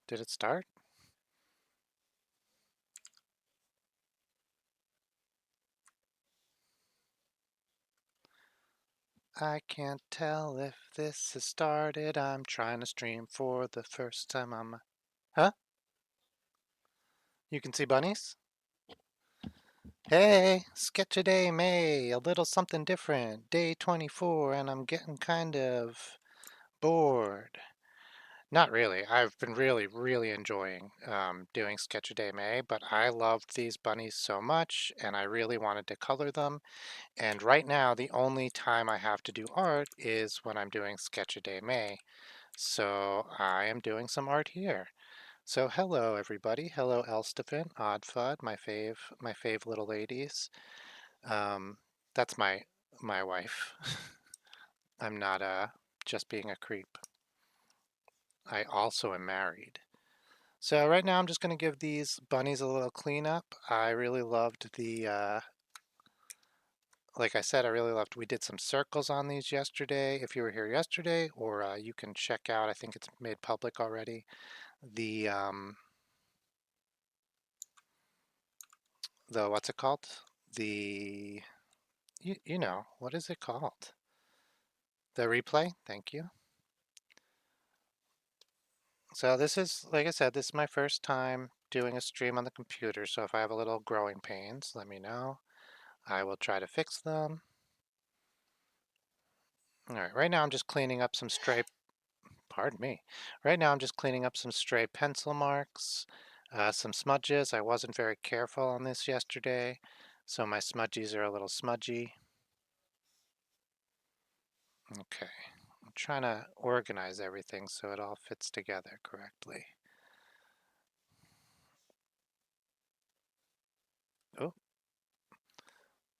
Did it start? I can't tell if this has started. I'm trying to stream for the first time on my... Huh? You can see bunnies? Hey, sketch a day, May. A little something different. Day 24, and I'm getting kind of bored. Not really. I've been really enjoying doing Sketch a Day May, but I loved these bunnies so much, and I really wanted to color them. And right now, the only time I have to do art is when I'm doing Sketch a Day May. So I am doing some art here. So hello everybody. Hello Elstefan, Oddfud, my fave little ladies. Um, that's my wife. I'm not just being a creep. I also am married. So right now I'm just going to give these bunnies a little cleanup. I really loved like I said, I really loved, we did some circles on these yesterday. If you were here yesterday, or you can check out, I think it's made public already, the what's it called? The, you know, what is it called? The replay, thank you. So this is, like I said, this is my first time doing a stream on the computer, so if I have a little growing pains, let me know. I will try to fix them. All right now I'm just cleaning up some stray, pardon me. Right now I'm just cleaning up some stray pencil marks, some smudges. I wasn't very careful on this yesterday, so my smudgies are a little smudgy. Okay, I'm trying to organize everything so it all fits together correctly. Oh,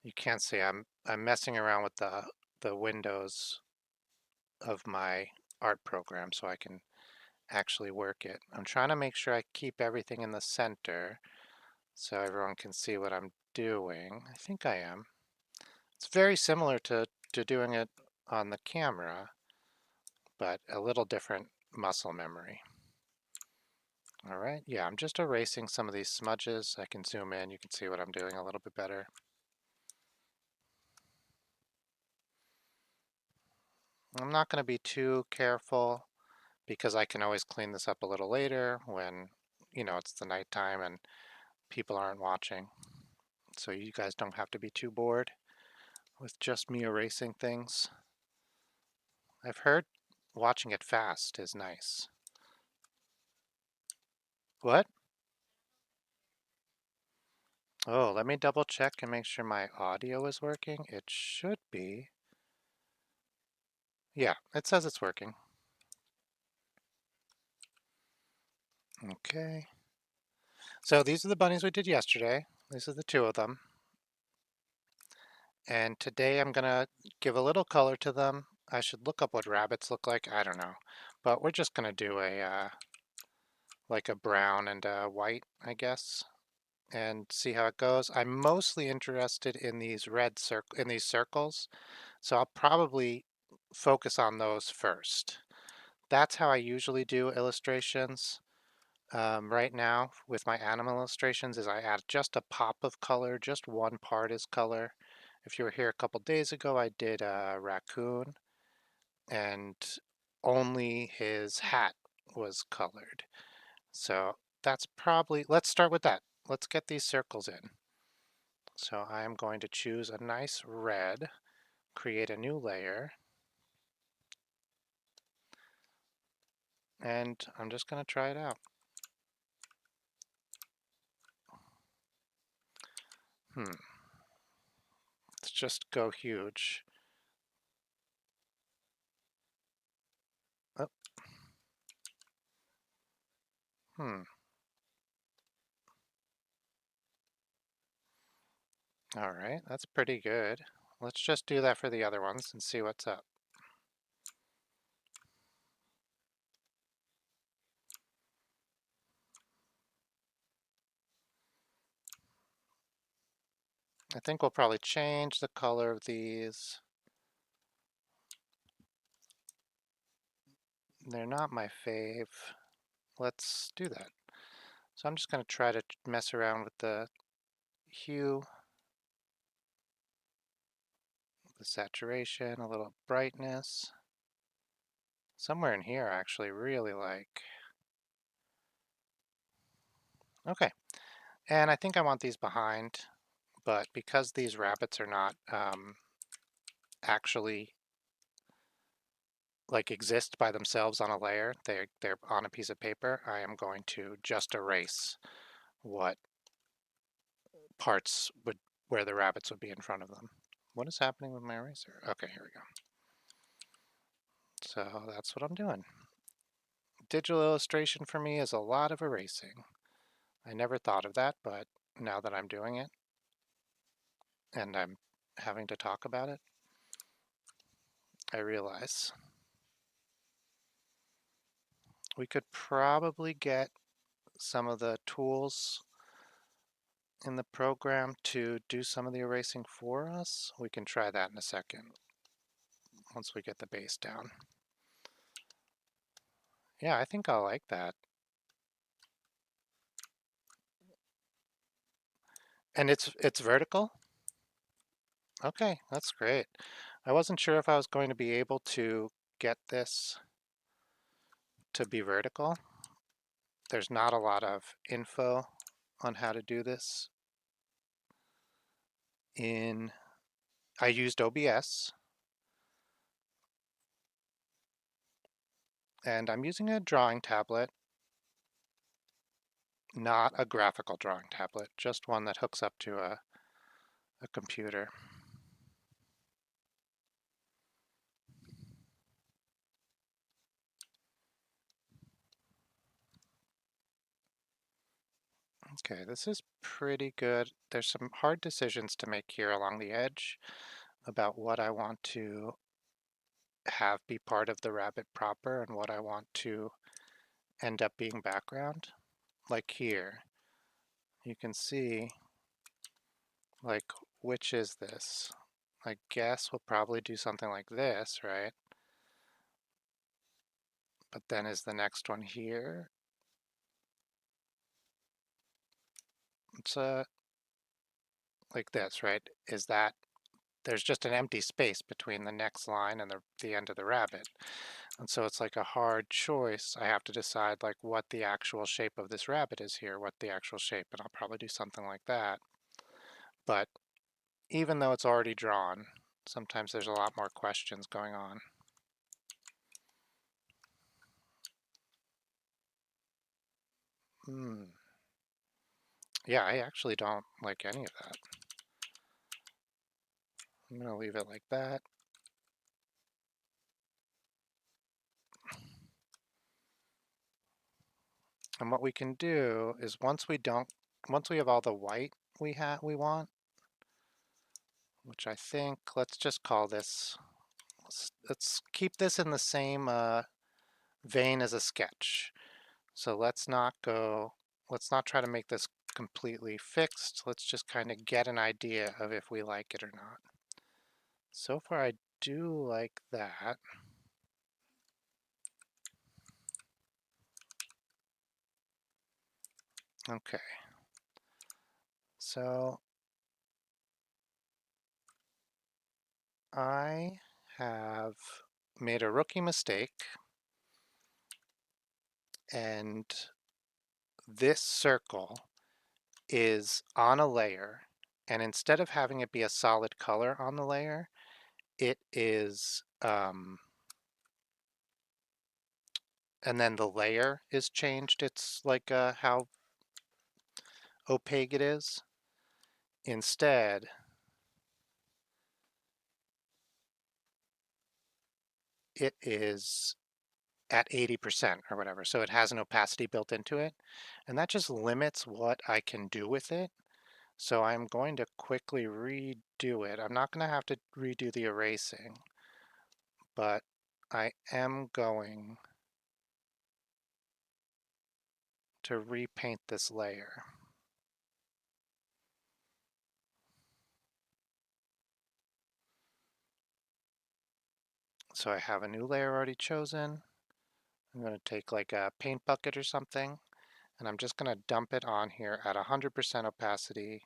you can't see. I'm messing around with the windows of my art program so I can actually work it. I'm trying to make sure I keep everything in the center so everyone can see what I'm doing. I think I am. It's very similar to doing it on the camera, but a little different muscle memory. All right, yeah, I'm just erasing some of these smudges. I can zoom in, you can see what I'm doing a little bit better. I'm not going to be too careful because I can always clean this up a little later when, it's the nighttime and people aren't watching. So you guys don't have to be too bored with just me erasing things. I've heard watching it fast is nice. What? Oh, let me double check and make sure my audio is working. It should be. Yeah, it says it's working. Okay. So these are the bunnies we did yesterday. These are the two of them. And today I'm gonna give a little color to them. I should look up what rabbits look like. I don't know. But we're just gonna do a like a brown and a white, I guess, and see how it goes. I'm mostly interested in these circles, so I'll probably focus on those first. That's how I usually do illustrations. Right now with my animal illustrations is I add just a pop of color, just one part is color. If you were here a couple days ago, I did a raccoon and only his hat was colored. So that's probably, let's start with that. Let's get these circles in. So I'm going to choose a nice red, create a new layer, and I'm just going to try it out. Let's just go huge. Oh, hmm. All right, that's pretty good. Let's just do that for the other ones and see what's up. I think we'll probably change the color of these. They're not my fave. let's do that. So I'm just going to try to mess around with the hue, the saturation, a little brightness. Somewhere in here I actually really like. Okay, and I think I want these behind, but because these rabbits are not actually like exist by themselves on a layer, they're on a piece of paper, I am going to just erase what parts would where the rabbits would be in front of them. What is happening with my eraser? Okay, here we go. So that's what I'm doing. Digital illustration for me is a lot of erasing. I never thought of that, but now that I'm doing it and I'm having to talk about it, I realize we could probably get some of the tools in the program to do some of the erasing for us. We can try that in a second once we get the base down. Yeah, I think I like that. And it's vertical? Okay, that's great. I wasn't sure if I was going to be able to get this to be vertical. There's not a lot of info on how to do this in, I used OBS, and I'm using a drawing tablet, not a graphical drawing tablet, just one that hooks up to a computer. Okay, this is pretty good. There's some hard decisions to make here along the edge about what I want to have be part of the rabbit proper and what I want to end up being background. Like here, you can see, like, which is this? I guess we'll probably do something like this, right? But then is the next one here? It's like this, right? Is that, there's just an empty space between the next line and the end of the rabbit. And so it's like a hard choice. I have to decide like what the actual shape of this rabbit is here, what the actual shape, and I'll probably do something like that. But even though it's already drawn, sometimes there's a lot more questions going on. Hmm. Yeah, I actually don't like any of that. I'm gonna leave it like that. And what we can do is once we have all the white we want, which I think, let's just call this, let's keep this in the same vein as a sketch. So let's not try to make this completely fixed. Let's just kind of get an idea of if we like it or not. So far I do like that. Okay. So I have made a rookie mistake, and this circle is on a layer, and instead of having it be a solid color on the layer, it is, and then the layer is changed. It's like how opaque it is. Instead, it is at 80% or whatever, so it has an opacity built into it, and that just limits what I can do with it. So I'm going to quickly redo it. I'm not going to have to redo the erasing, but I am going to repaint this layer. So I have a new layer already chosen. I'm going to take like a paint bucket or something, and I'm just going to dump it on here at 100% opacity.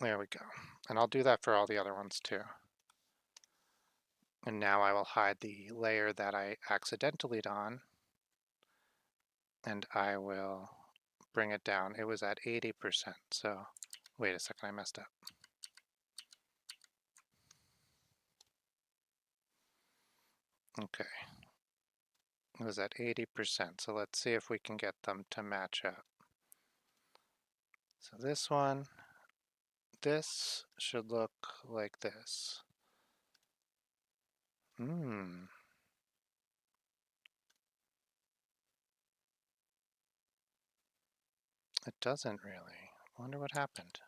There we go. And I'll do that for all the other ones too. And now I will hide the layer that I accidentally on, and I will bring it down. It was at 80%, so wait a second, I messed up. Okay, it was at 80%, so let's see if we can get them to match up. So this one, this should look like this. Hmm, it doesn't really. Wonder what happened.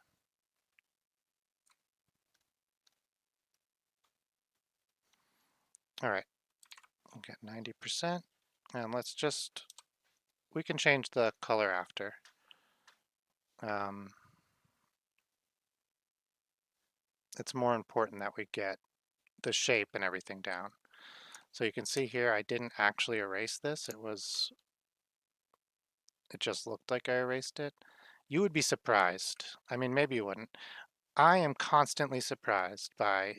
All right, we'll get 90%, and let's just, we can change the color after. Um, it's more important that we get the shape and everything down. So you can see here, I didn't actually erase this. It just looked like I erased it. You would be surprised. I mean, maybe you wouldn't. I am constantly surprised by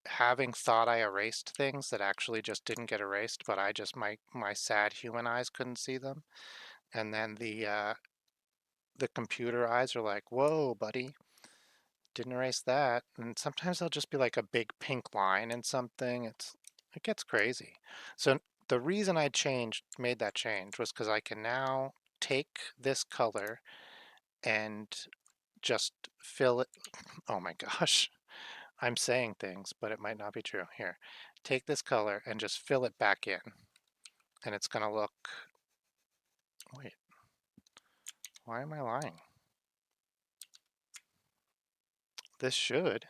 having thought I erased things that actually just didn't get erased, but I just, my sad human eyes couldn't see them. And then the computer eyes are like, whoa, buddy, didn't erase that. And sometimes there'll just be like a big pink line in something. It gets crazy. So the reason I made that change was because I can now take this color and just fill it. Oh my gosh, I'm saying things, but it might not be true. Here, take this color and just fill it back in. And it's gonna look, wait, why am I lying? This should.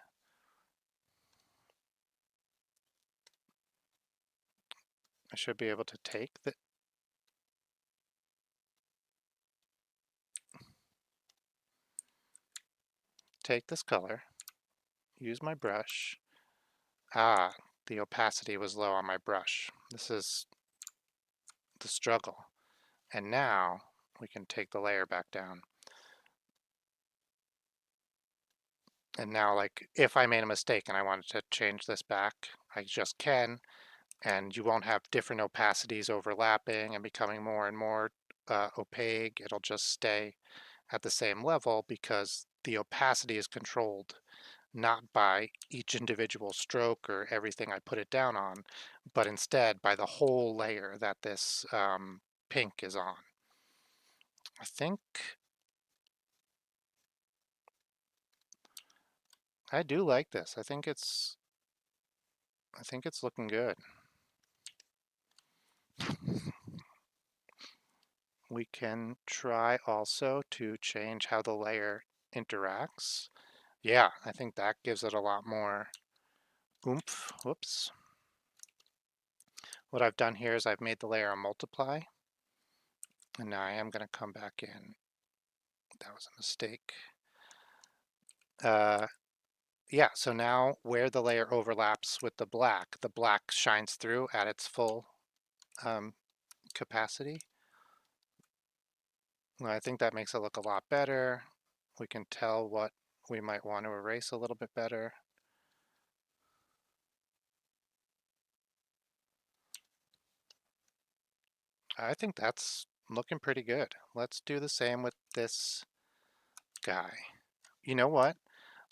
I should be able to take this color, use my brush. Ah, the opacity was low on my brush. This is the struggle. And now we can take the layer back down. And now, like, if I made a mistake and I wanted to change this back, I just can, and you won't have different opacities overlapping and becoming more and more opaque. It'll just stay at the same level because the opacity is controlled not by each individual stroke or everything I put it down on, but instead by the whole layer that this pink is on. I think I do like this. I think it's looking good. We can try also to change how the layer interacts. Yeah, I think that gives it a lot more oomph. Whoops. What I've done here is I've made the layer a multiply, and now I am going to come back in. That was a mistake. Uh, yeah, so now where the layer overlaps with the black shines through at its full um, capacity. Well, I think that makes it look a lot better. We can tell what we might want to erase a little bit better. I think that's looking pretty good. Let's do the same with this guy. You know what?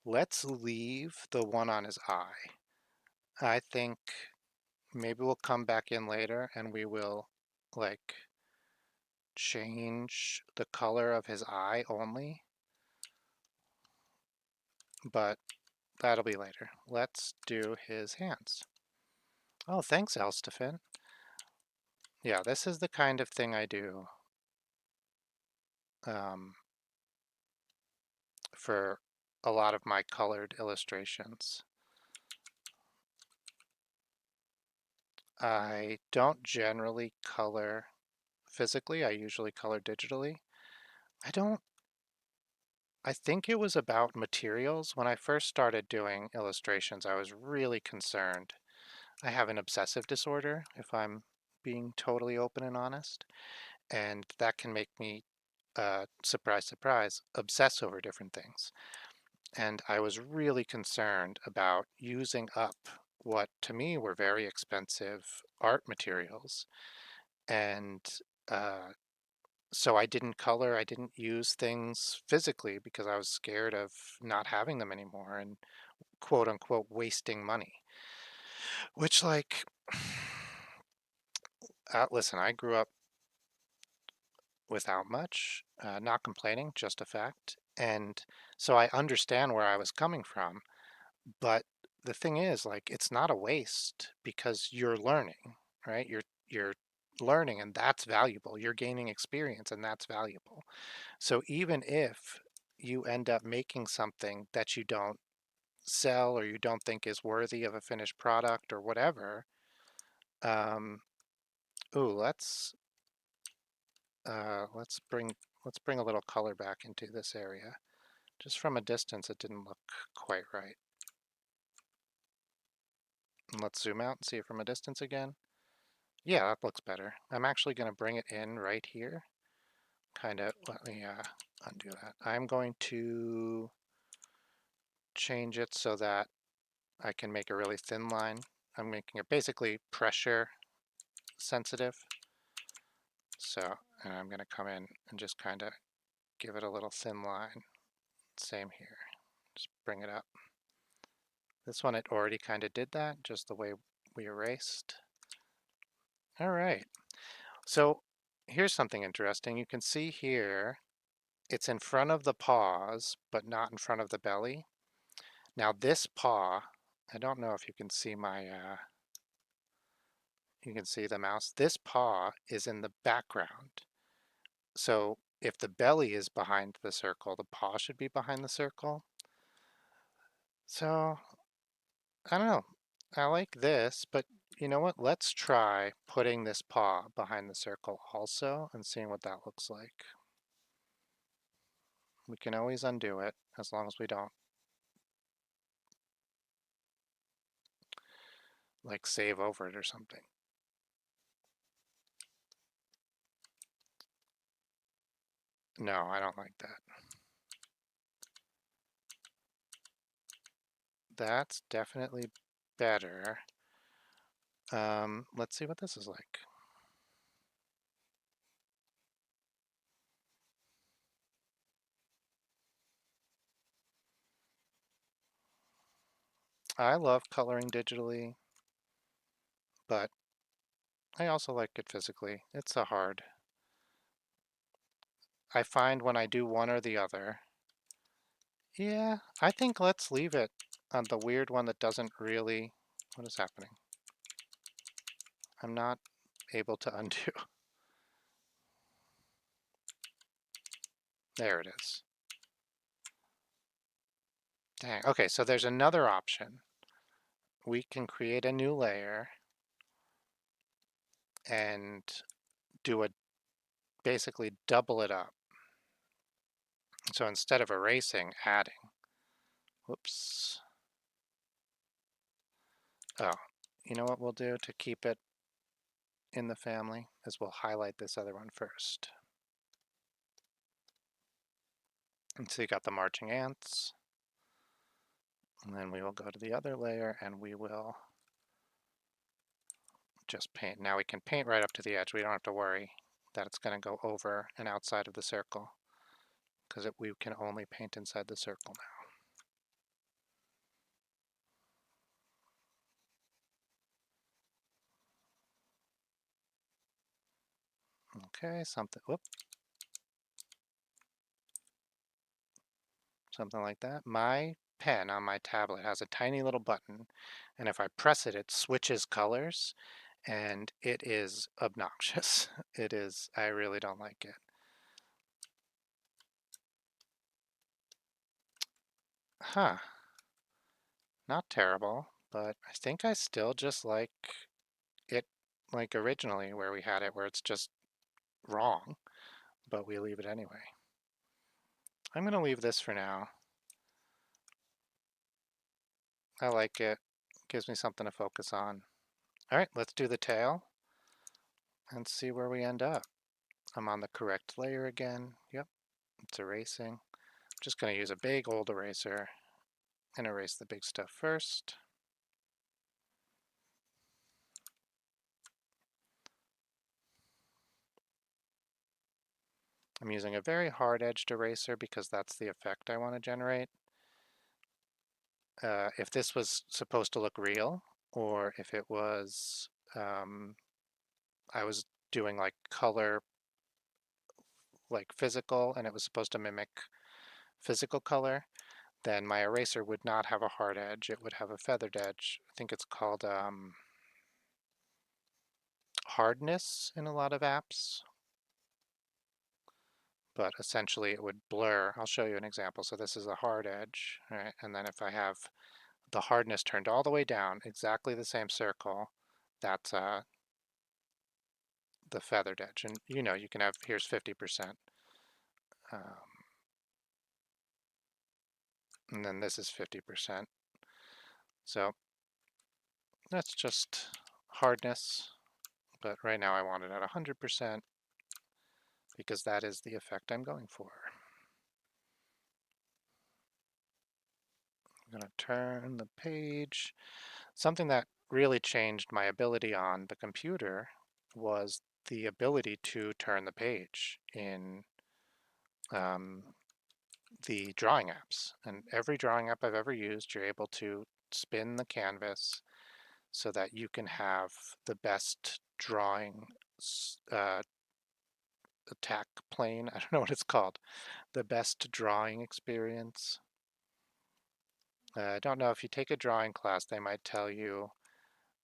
Let's leave the one on his eye. I think maybe we'll come back in later and we will like change the color of his eye only, but that'll be later. Let's do his hands. Oh, thanks, Elstefan. Yeah, this is the kind of thing I do um, for a lot of my colored illustrations. I don't generally color physically. I usually color digitally. I don't, I think it was about materials. When I first started doing illustrations, I was really concerned I have an obsessive disorder, if I'm being totally open and honest, and that can make me, surprise, surprise, obsess over different things. And I was really concerned about using up what to me were very expensive art materials. And uh, so I didn't color, I didn't use things physically because I was scared of not having them anymore and quote unquote wasting money. Which, like, listen, I grew up without much, not complaining, just a fact. And so I understand where I was coming from. But the thing is, like, it's not a waste because you're learning, right? You're learning and that's valuable. You're gaining experience and that's valuable. So even if you end up making something that you don't sell or you don't think is worthy of a finished product or whatever, um, ooh, let's bring a little color back into this area. Just from a distance, it didn't look quite right. And let's zoom out and see it from a distance again. Yeah, that looks better. I'm actually going to bring it in right here. Kind of, let me undo that. I'm going to change it so that I can make a really thin line. I'm making it basically pressure sensitive. So, and I'm going to come in and just kind of give it a little thin line. Same here. Just bring it up. This one, it already kind of did that, just the way we erased. All right. So here's something interesting. You can see here, it's in front of the paws, but not in front of the belly. Now this paw, I don't know if you can see you can see the mouse. This paw is in the background. So if the belly is behind the circle, the paw should be behind the circle. So I don't know. I like this, but you know what? Let's try putting this paw behind the circle also and seeing what that looks like. We can always undo it as long as we don't like save over it or something. No, I don't like that. That's definitely better. Let's see what this is like. I love coloring digitally, but I also like it physically. It's a hard. I find when I do one or the other, yeah, I think let's leave it on the weird one that doesn't really, what is happening? I'm not able to undo. There it is. Dang, okay, so there's another option. We can create a new layer and do a, basically double it up. So instead of erasing, adding. Whoops. Oh, you know what we'll do to keep it in the family is we'll highlight this other one first. And so you got the marching ants. And then we will go to the other layer and we will just paint. Now we can paint right up to the edge. We don't have to worry that it's going to go over and outside of the circle because we can only paint inside the circle now. Okay, something like that. My pen on my tablet has a tiny little button, and if I press it, it switches colors, and it is obnoxious. It is, I really don't like it. Huh, not terrible, but I think I still just like it like originally where we had it, where it's just wrong, but we leave it anyway. I'm gonna leave this for now. I like it. Gives me something to focus on. All right, let's do the tail and see where we end up. I'm on the correct layer again. Yep, it's erasing. I'm just going to use a big old eraser and erase the big stuff first. I'm using a very hard-edged eraser because that's the effect I want to generate. If this was supposed to look real, or if it was, I was doing like color, like physical, and it was supposed to mimic physical color, then my eraser would not have a hard edge. It would have a feathered edge. I think it's called hardness in a lot of apps, but essentially it would blur. I'll show you an example. So this is a hard edge, right? And then if I have the hardness turned all the way down, exactly the same circle, that's the feathered edge. And you know, you can have, here's 50%. And then this is 50%. So that's just hardness, but right now I want it at 100% because that is the effect I'm going for. I'm going to turn the page. Something that really changed my ability on the computer was the ability to turn the page in um, the drawing apps. And every drawing app I've ever used, you're able to spin the canvas so that you can have the best drawing uh, attack plane. I don't know what it's called. The best drawing experience. I don't know if you take a drawing class, they might tell you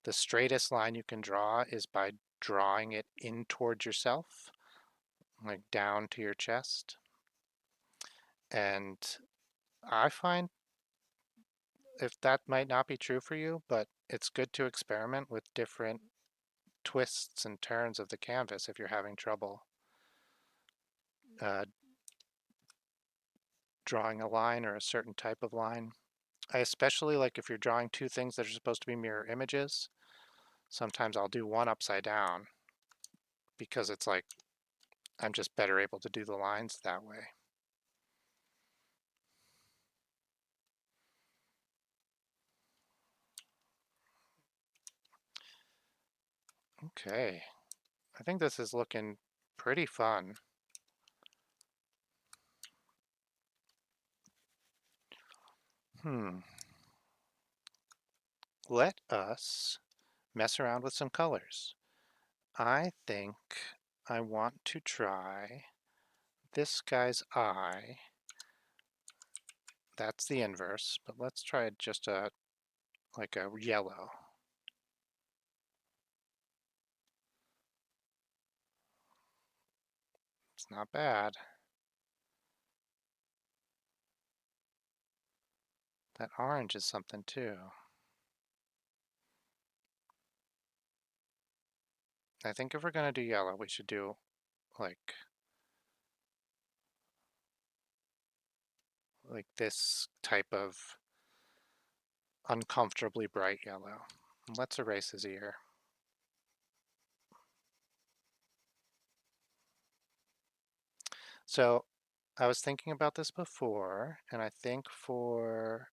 the straightest line you can draw is by drawing it in towards yourself, like down to your chest. And I find if that might not be true for you, but it's good to experiment with different twists and turns of the canvas if you're having trouble uh, drawing a line or a certain type of line. I especially like if you're drawing two things that are supposed to be mirror images. Sometimes I'll do one upside down because it's like I'm just better able to do the lines that way. Okay, I think this is looking pretty fun. Let us mess around with some colors. I think I want to try this guy's eye. That's the inverse, but let's try just like a yellow. It's not bad. That orange is something too. I think if we're gonna do yellow, we should do like this type of uncomfortably bright yellow. Let's erase his ear. So I was thinking about this before, and I think for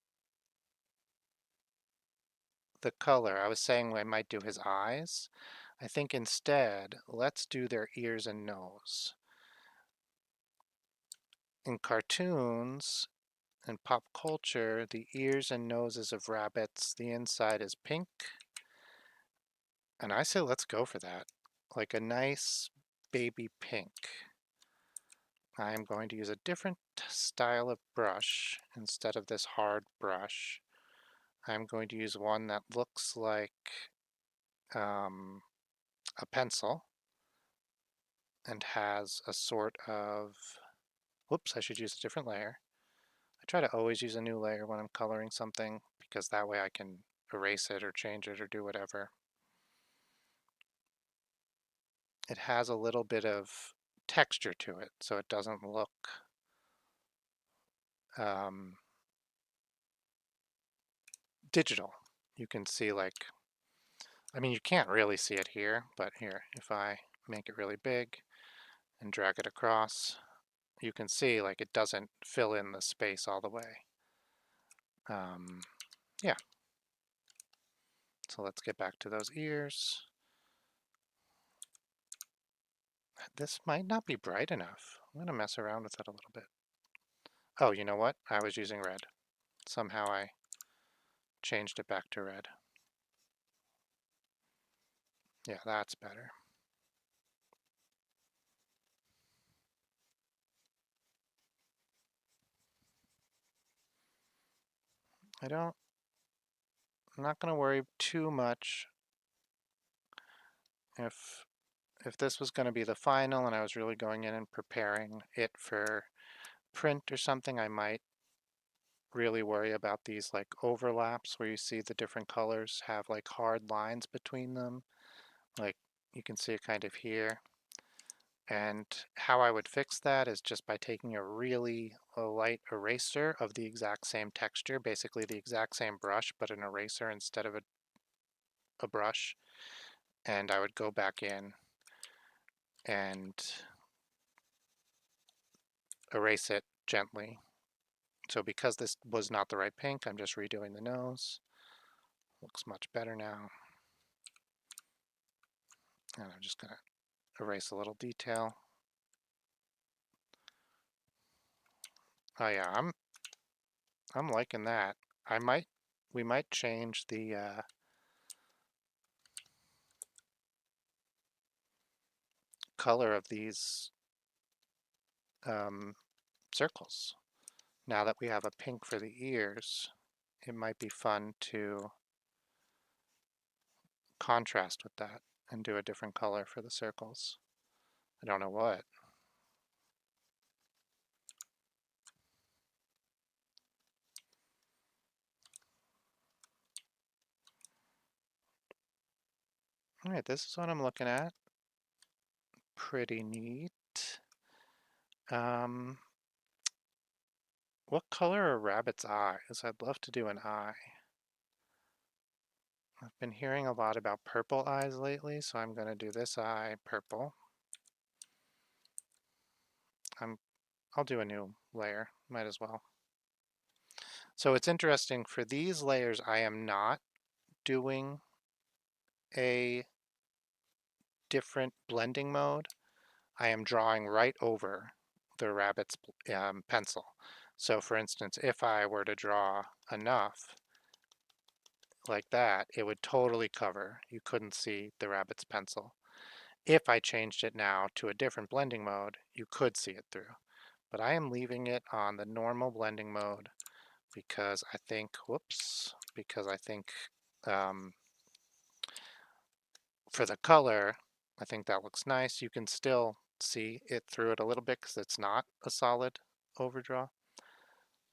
the color, I was saying I might do his eyes. I think instead, let's do their ears and nose. In cartoons and pop culture, the ears and noses of rabbits, the inside is pink. And I say let's go for that. Like a nice baby pink. I am going to use a different style of brush instead of this hard brush. I'm going to use one that looks like a pencil and has a sort of, whoops, I should use a different layer. I try to always use a new layer when I'm coloring something because that way I can erase it or change it or do whatever. It has a little bit of texture to it, so it doesn't look digital. You can see like I mean, you can't really see it here, but here, if I make it really big and drag it across, you can see like it doesn't fill in the space all the way. Yeah, so let's get back to those ears. This might not be bright enough. I'm gonna mess around with it a little bit. Oh, you know what? I was using red. Somehow I changed it back to red. Yeah, that's better. I'm not gonna worry too much if this was gonna be the final and I was really going in and preparing it for print or something, I might really worry about these like overlaps where you see the different colors have like hard lines between them. Like you can see it kind of here. And how I would fix that is just by taking a really light eraser of the exact same texture, basically the exact same brush, but an eraser instead of a brush. And I would go back in and erase it gently. So because this was not the right pink, I'm just redoing the nose. Looks much better now. And I'm just gonna erase a little detail. Oh yeah, I'm liking that. We might change the color of these circles. Now that we have a pink for the ears, it might be fun to contrast with that and do a different color for the circles. I don't know what. All right, this is what I'm looking at. Pretty neat. Um, what color are rabbit's eyes? I'd love to do an eye. I've been hearing a lot about purple eyes lately, so I'm going to do this eye purple. I'll do a new layer, might as well. So it's interesting, for these layers I am not doing a different blending mode. I am drawing right over the rabbit's pencil. So for instance, if I were to draw enough like that, it would totally cover. You couldn't see the rabbit's pencil. If I changed it now to a different blending mode, you could see it through. But I am leaving it on the normal blending mode because I think, whoops, because I think for the color, I think that looks nice. You can still see it through it a little bit because it's not a solid overdraw.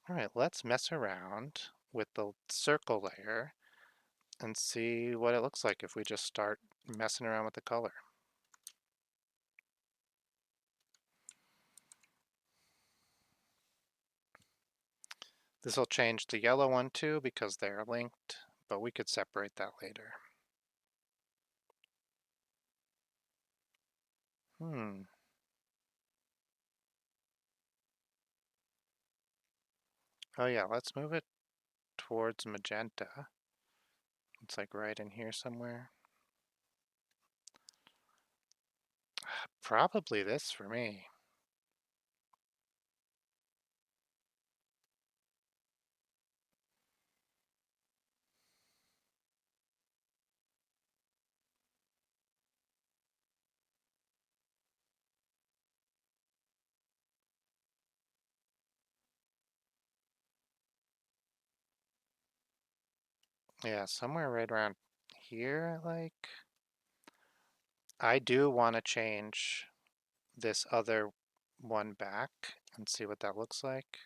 All right, let's mess around with the circle layer and see what it looks like if we just start messing around with the color. This will change the yellow one too because they are linked, but we could separate that later. Oh yeah, let's move it towards magenta. It's like right in here somewhere. Probably this for me. Yeah, somewhere right around here, like. I do want to change this other one back and see what that looks like.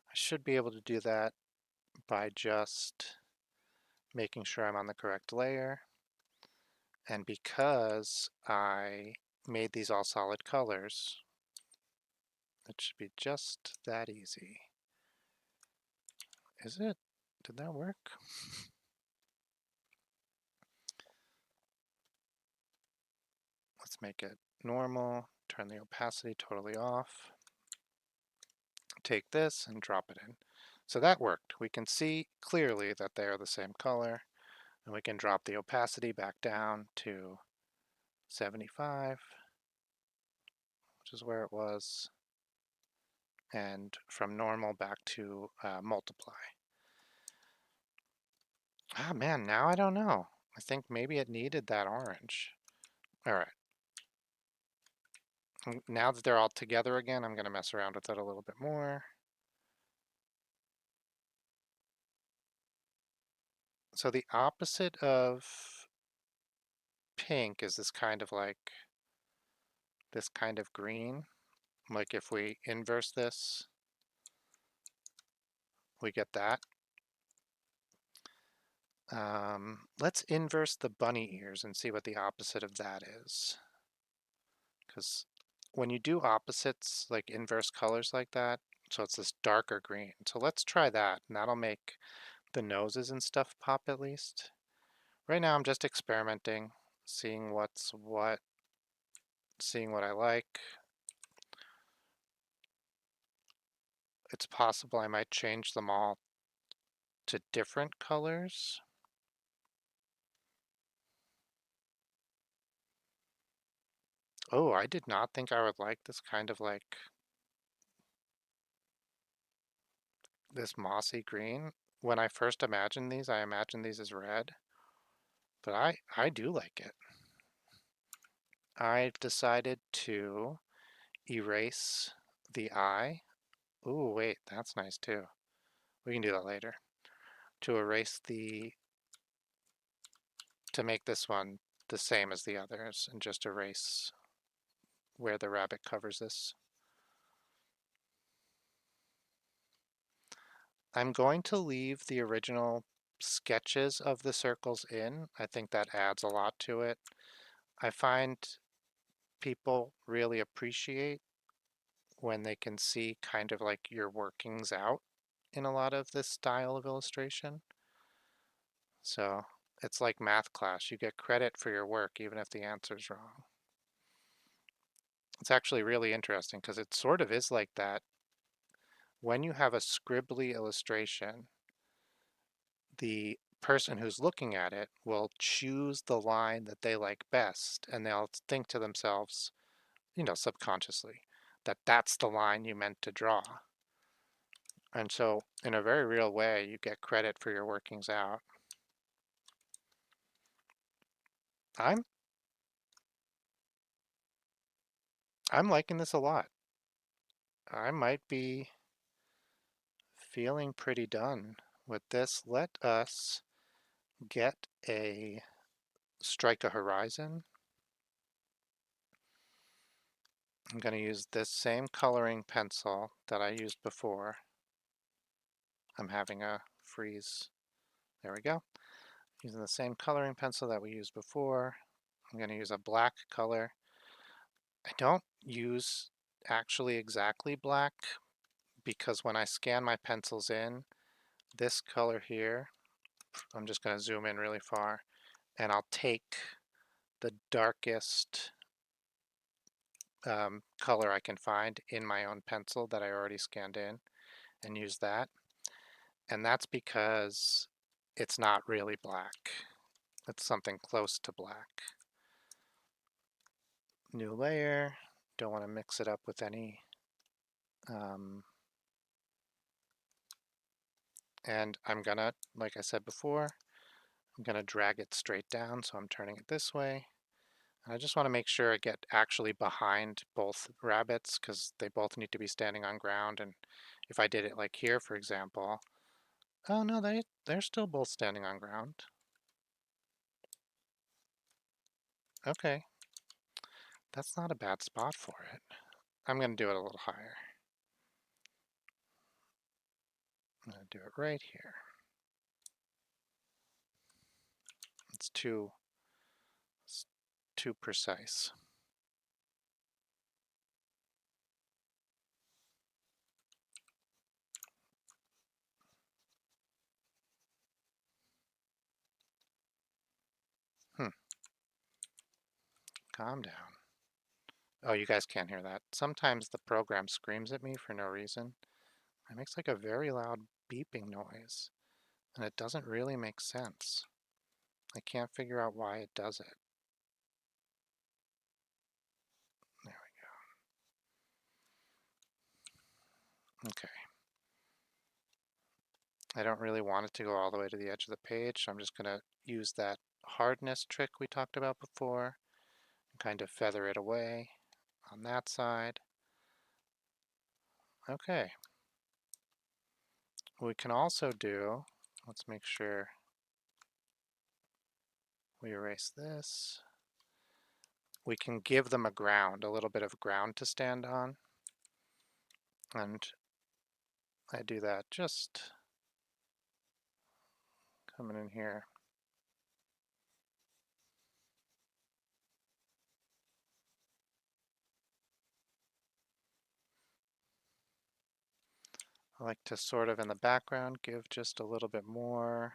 I should be able to do that by just making sure I'm on the correct layer. And because I made these all solid colors, it should be just that easy. Is it? Did that work? make it normal, turn the opacity totally off, take this and drop it in. So that worked. We can see clearly that they are the same color, and we can drop the opacity back down to 75, which is where it was, and from normal back to multiply. Ah man, now I don't know. I think maybe it needed that orange. All right. Now that they're all together again, I'm going to mess around with it a little bit more. So the opposite of pink is this kind of green. Like if we inverse this, we get that. Let's inverse the bunny ears and see what the opposite of that is. Because when you do opposites, like inverse colors like that, so it's this darker green. So let's try that, and that'll make the noses and stuff pop at least. Right now I'm just experimenting, seeing what's what, seeing what I like. It's possible I might change them all to different colors. Oh, I did not think I would like this kind of like this mossy green. When I first imagined these, I imagined these as red, but I do like it. I've decided to erase the eye. Ooh, wait, that's nice too. We can do that later. To erase to make this one the same as the others and just erase where the rabbit covers this. I'm going to leave the original sketches of the circles in. I think that adds a lot to it. I find people really appreciate when they can see kind of like your workings out in a lot of this style of illustration. So it's like math class. You get credit for your work even if the answer's wrong. It's actually really interesting because it sort of is like that. When you have a scribbly illustration, the person who's looking at it will choose the line that they like best, and they'll think to themselves, subconsciously, that that's the line you meant to draw. And so in a very real way, you get credit for your workings out. I'm I'm liking this a lot. I might be feeling pretty done with this. Let us get strike a horizon. I'm going to use this same coloring pencil that I used before. I'm having a freeze. There we go. Using the same coloring pencil that we used before. I'm going to use a black color. I don't use actually exactly black because when I scan my pencils in, this color here, I'm just going to zoom in really far, and I'll take the darkest color I can find in my own pencil that I already scanned in and use that. And that's because it's not really black. It's something close to black. New layer. Don't want to mix it up with any. And I'm gonna, like I said before, I'm gonna drag it straight down, so I'm turning it this way. And I just want to make sure I get actually behind both rabbits because they both need to be standing on ground. And if I did it like here, for example, oh no, they're still both standing on ground. Okay, that's not a bad spot for it. I'm going to do it a little higher. I'm going to do it right here. It's too precise. Calm down. Oh, you guys can't hear that. Sometimes the program screams at me for no reason. It makes like a very loud beeping noise, and it doesn't really make sense. I can't figure out why it does it. There we go. Okay. I don't really want it to go all the way to the edge of the page, so I'm just going to use that hardness trick we talked about before and kind of feather it away on that side. Okay. We can also do, let's make sure we erase this. We can give them a ground, a little bit of ground to stand on. And I do that just coming in here. I like to sort of in the background give just a little bit more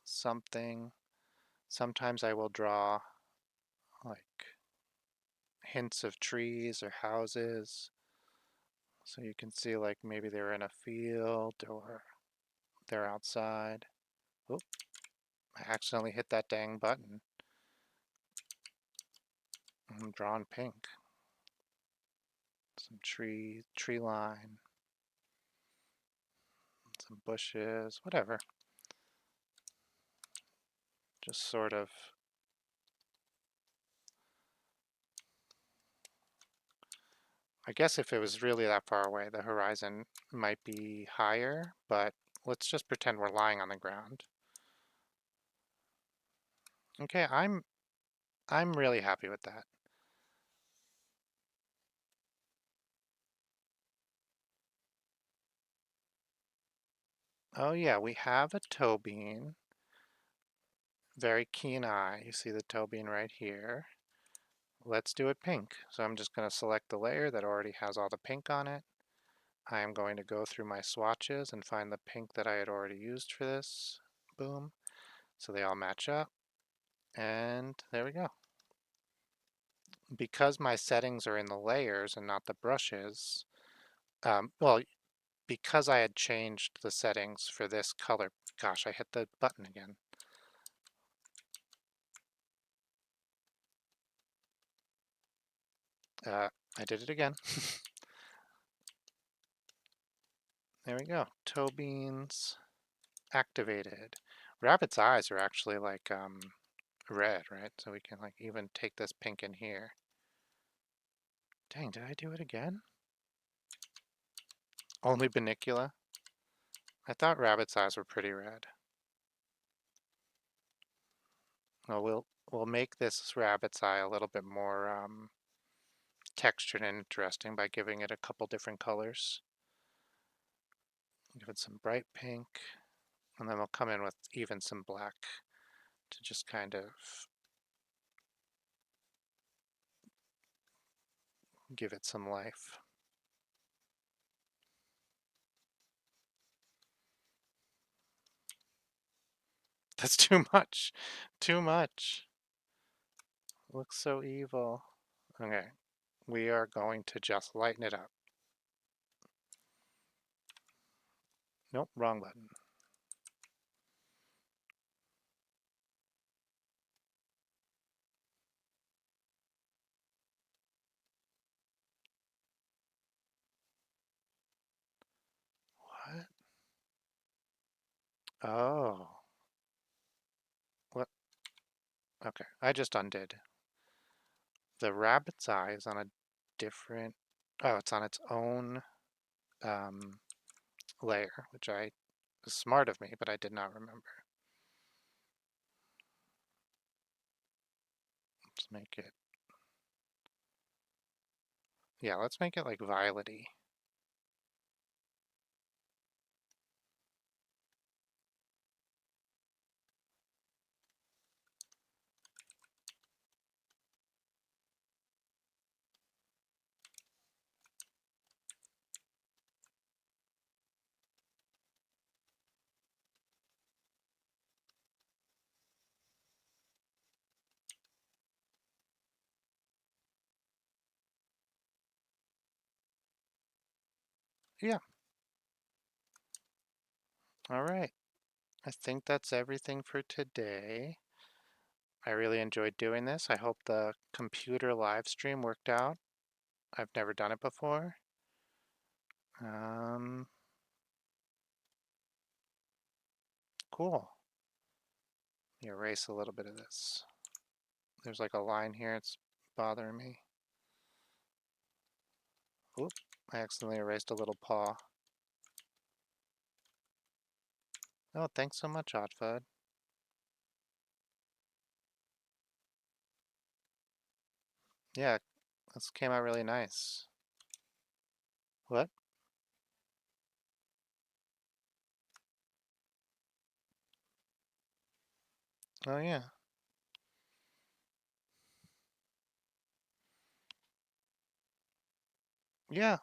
something. Sometimes I will draw like hints of trees or houses. So you can see like maybe they're in a field or they're outside. Oop, I accidentally hit that dang button. I'm drawing pink. Some tree line, some bushes, whatever. Just sort of. I guess if it was really that far away, the horizon might be higher, but let's just pretend we're lying on the ground. Okay, I'm really happy with that. Oh yeah, we have a toe bean. Very keen eye. You see the toe bean right here. Let's do it pink. So I'm just going to select the layer that already has all the pink on it. I am going to go through my swatches and find the pink that I had already used for this. Boom. So they all match up. And there we go. Because my settings are in the layers and not the brushes, well, because I had changed the settings for this color, gosh, I hit the button again. I did it again. There we go. Toe beans activated. Rabbit's eyes are actually like red, right? So we can like even take this pink in here. Dang, did I do it again? Only Bunnicula? I thought rabbit's eyes were pretty red. Well, we'll make this rabbit's eye a little bit more textured and interesting by giving it a couple different colors. Give it some bright pink, and then we'll come in with even some black to just kind of give it some life. That's too much. Too much. Looks so evil. Okay, we are going to just lighten it up. Nope, wrong button. What? Oh. What? Okay, I just undid. The rabbit's eye is on a different... Oh, it's on its own um, layer, which I was smart of me, but I did not remember. Let's make it... Yeah, let's make it like violety. Yeah. All right. I think that's everything for today. I really enjoyed doing this. I hope the computer live stream worked out. I've never done it before. Um, cool. Let me erase a little bit of this. There's like a line here. It's bothering me. Oop, I accidentally erased a little paw. Oh, thanks so much, Oddfud. Yeah, this came out really nice. What? Oh yeah. Yeah,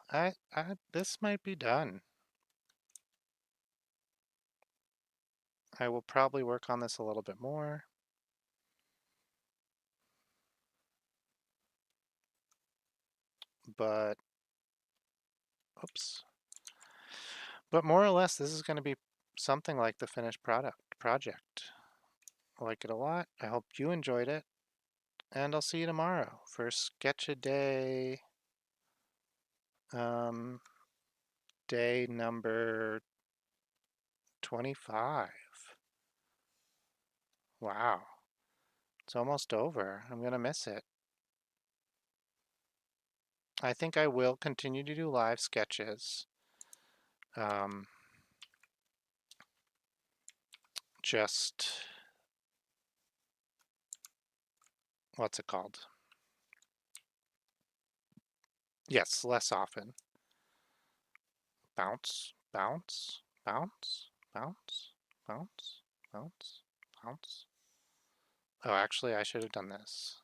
this might be done. I will probably work on this a little bit more. But, oops. But more or less, this is going to be something like the finished project. I like it a lot. I hope you enjoyed it. And I'll see you tomorrow for Sketch a Day, um, day number 25. Wow, it's almost over. I'm gonna miss it. I think I will continue to do live sketches. Um, just, what's it called? Yes, less often. Bounce, bounce, bounce, bounce, bounce, bounce, bounce. Oh, actually, I should have done this.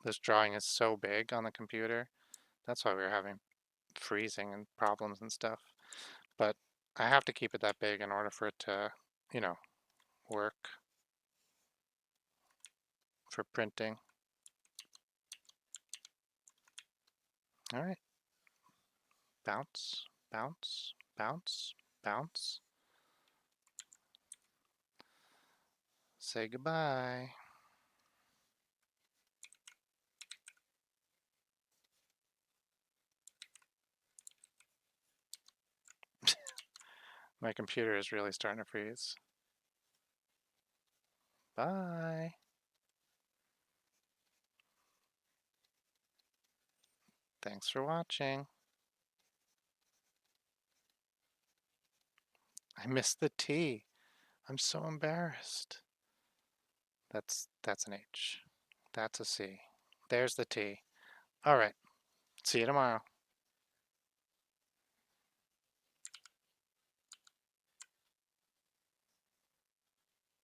This drawing is so big on the computer. That's why we were having freezing and problems and stuff. But I have to keep it that big in order for it to, you know, work for printing. All right. Bounce, bounce, bounce, bounce. Say goodbye. My computer is really starting to freeze. Bye. Thanks for watching. I missed the T. I'm so embarrassed. That's an H. That's a C. There's the T. All right. See you tomorrow.